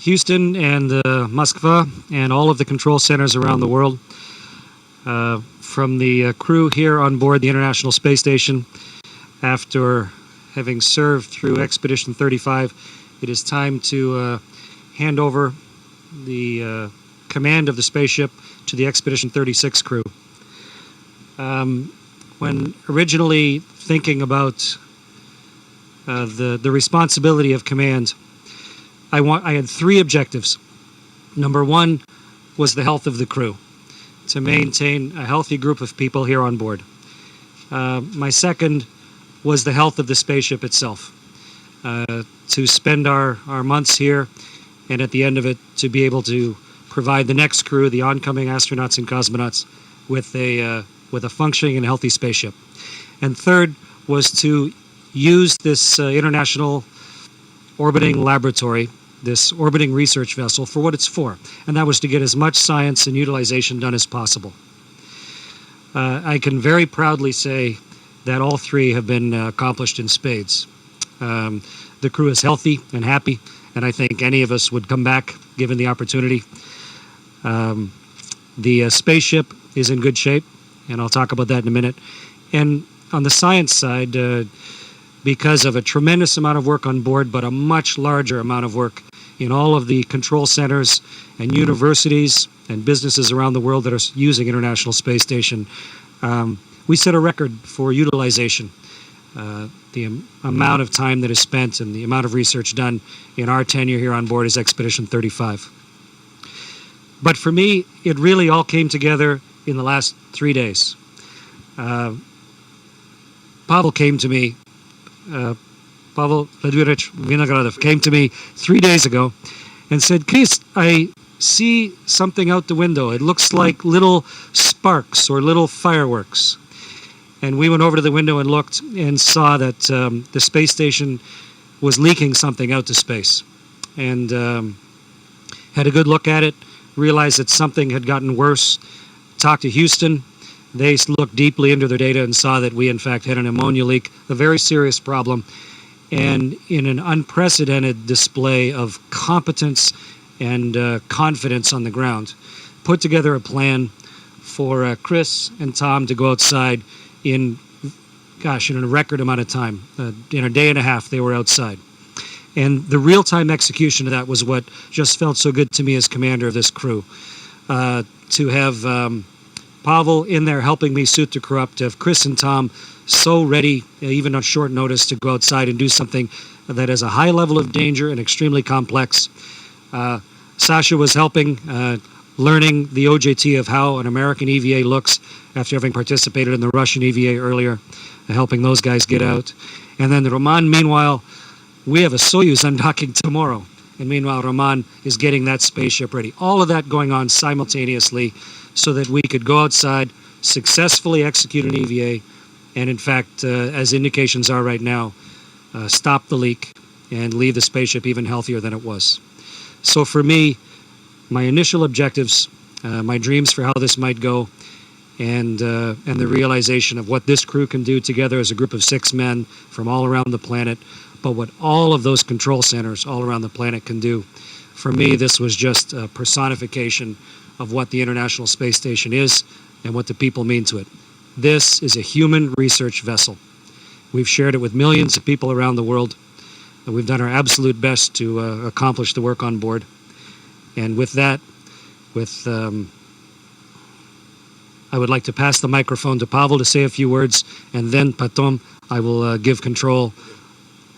Houston and Moscow and all of the control centers around the world. From the crew here on board the International Space Station, after having served through Expedition 35, it is time to hand over the command of the spaceship to the Expedition 36 crew. When originally thinking about the responsibility of command, I had three objectives. Number one was the health of the crew, to maintain a healthy group of people here on board. My second was the health of the spaceship itself, to spend our months here, and at the end of it, to be able to provide the next crew, the oncoming astronauts and cosmonauts, with a functioning and healthy spaceship. And third was to use this international orbiting laboratory, this orbiting research vessel, for what it's for, and that was to get as much science and utilization done as possible. I can very proudly say that all three have been accomplished in spades. The crew is healthy and happy, and I think any of us would come back given the opportunity. The spaceship is in good shape, and I'll talk about that in a minute. And on the science side, because of a tremendous amount of work on board, but a much larger amount of work in all of the control centers and universities and businesses around the world that are using International Space Station, we set a record for utilization. The amount of time that is spent and the amount of research done in our tenure here on board is Expedition 35. But for me, it really all came together in the last 3 days. Pavel came to me, Pavel Vladimirovich Vinogradov came to me 3 days ago and said, "Chris, I see something out the window. It looks like little sparks or little fireworks." And we went over to the window and looked and saw that the space station was leaking something out to space. And had a good look at it, realized that something had gotten worse, talked to Houston. They looked deeply into their data and saw that we, in fact, had an ammonia leak, a very serious problem. And in an unprecedented display of competence and confidence on the ground, put together a plan for Chris and Tom to go outside in a record amount of time. In a day and a half, they were outside. And the real-time execution of that was what just felt so good to me as commander of this crew. To have Pavel in there helping me suit the crew up, to have Chris and Tom so ready, even on short notice, to go outside and do something that has a high level of danger and extremely complex. Sasha was helping, learning the OJT of how an American EVA looks after having participated in the Russian EVA earlier, helping those guys get out. And then Roman, meanwhile, we have a Soyuz undocking tomorrow. And meanwhile, Roman is getting that spaceship ready. All of that going on simultaneously so that we could go outside, successfully execute an EVA, and in fact, as indications are right now, stop the leak and leave the spaceship even healthier than it was. So for me, my initial objectives, my dreams for how this might go, and the realization of what this crew can do together as a group of 6 men from all around the planet, but what all of those control centers all around the planet can do. For me, this was just a personification of what the International Space Station is and what the people mean to it. This is a human research vessel. We've shared it with millions of people around the world, and we've done our absolute best to accomplish the work on board. And with that, I would like to pass the microphone to Pavel to say a few words, and then потом I will give control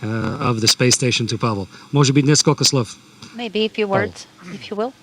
of the space station to Pavel. Может быть, несколько слов. Maybe a few words, if you will.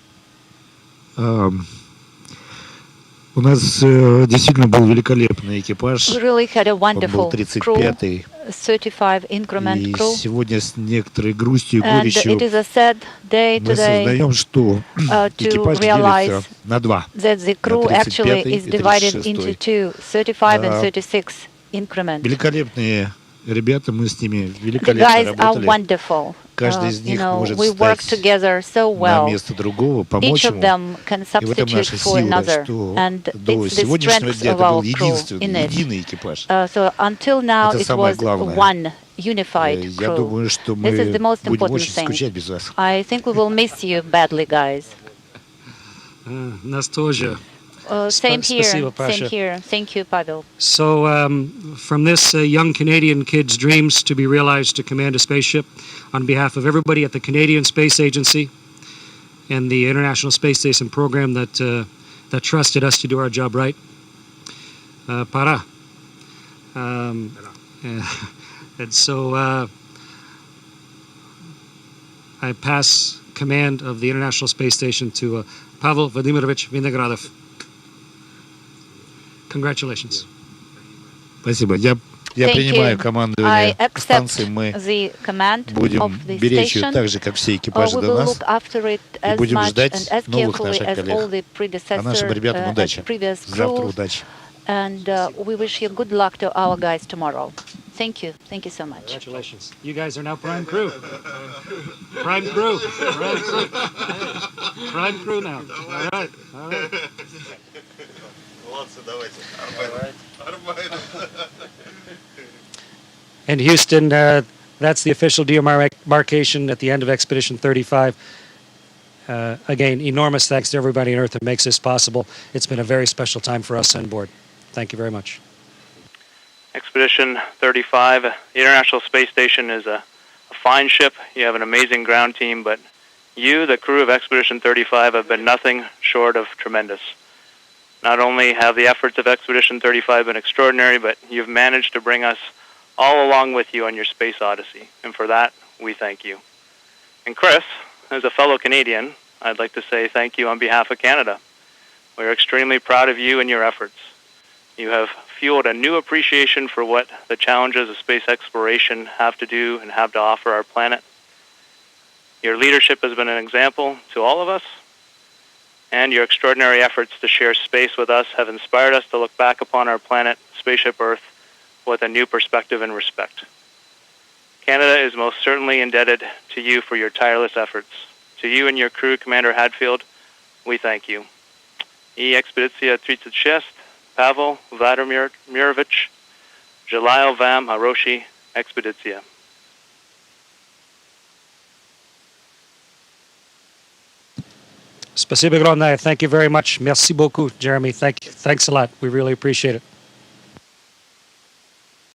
У нас действительно был великолепный экипаж. We really had a Он был wonderful crew, 35-й. 35 increment И crew. сегодня с некоторой грустью и And горечью it is a sad day мы today осознаем, что экипаж делится на два. that the crew На actually 35-й is и divided 36-й. into two, 35 and 36 increment. Великолепные ребята, мы с ними The великолепно guys are работали. wonderful. Каждый из них может We work встать together so на well. место другого, Each помочь of ему. them can И в этом substitute наша for сила, another, что and до it's the сегодняшнего strength дня of это был our crew единственный, in it. единый экипаж. So until now Это it самое was главное. one unified Я crew. думаю, что This is мы the most будем important очень thing. скучать без вас. I think we will miss you badly, guys. Нас тоже. Same here. Спасибо, Same Pasha. here. Thank you, Pavel. So, from this young Canadian kid's dreams to be realized to command a spaceship, on behalf of everybody at the Canadian Space Agency and the International Space Station program that trusted us to do our job right, para. And so I pass command of the International Space Station to Pavel Vladimirovich Vinogradov. Congratulations. Спасибо. Я Thank принимаю you. I командование accept станции. Мы the command будем of the беречь ее station. так же, как все экипажи We до will нас. look after it as будем much ждать and as новых carefully наших as all коллег. the А нашим ребятам as удачи. previous Завтра crews. удачи. And we wish you good luck to our guys tomorrow. Thank you. Thank you so much. Congratulations. You guys are now prime crew. Prime crew. Prime crew. Prime crew now. All right. All right. And Houston, that's the official demarcation at the end of Expedition 35. Again, enormous thanks to everybody on Earth that makes this possible. It's been a very special time for us on board. Thank you very much. Expedition 35, the International Space Station is a fine ship. You have an amazing ground team, but you, the crew of Expedition 35, have been nothing short of tremendous. Not only have the efforts of Expedition 35 been extraordinary, but you've managed to bring us all along with you on your space odyssey, and for that, we thank you. And Chris, as a fellow Canadian, I'd like to say thank you on behalf of Canada. We're extremely proud of you and your efforts. You have fueled a new appreciation for what the challenges of space exploration have to do and have to offer our planet. Your leadership has been an example to all of us, and your extraordinary efforts to share space with us have inspired us to look back upon our planet, Spaceship Earth, with a new perspective and respect. Canada is most certainly indebted to you for your tireless efforts. To you and your crew, Commander Hadfield, we thank you. I Expedicja 36, Pavel Vladimirovich, Желаю вам хорошей экспедиции. Спасибо огромное. Thank you very much. Merci beaucoup, Jeremy. Thanks a lot. We really appreciate it.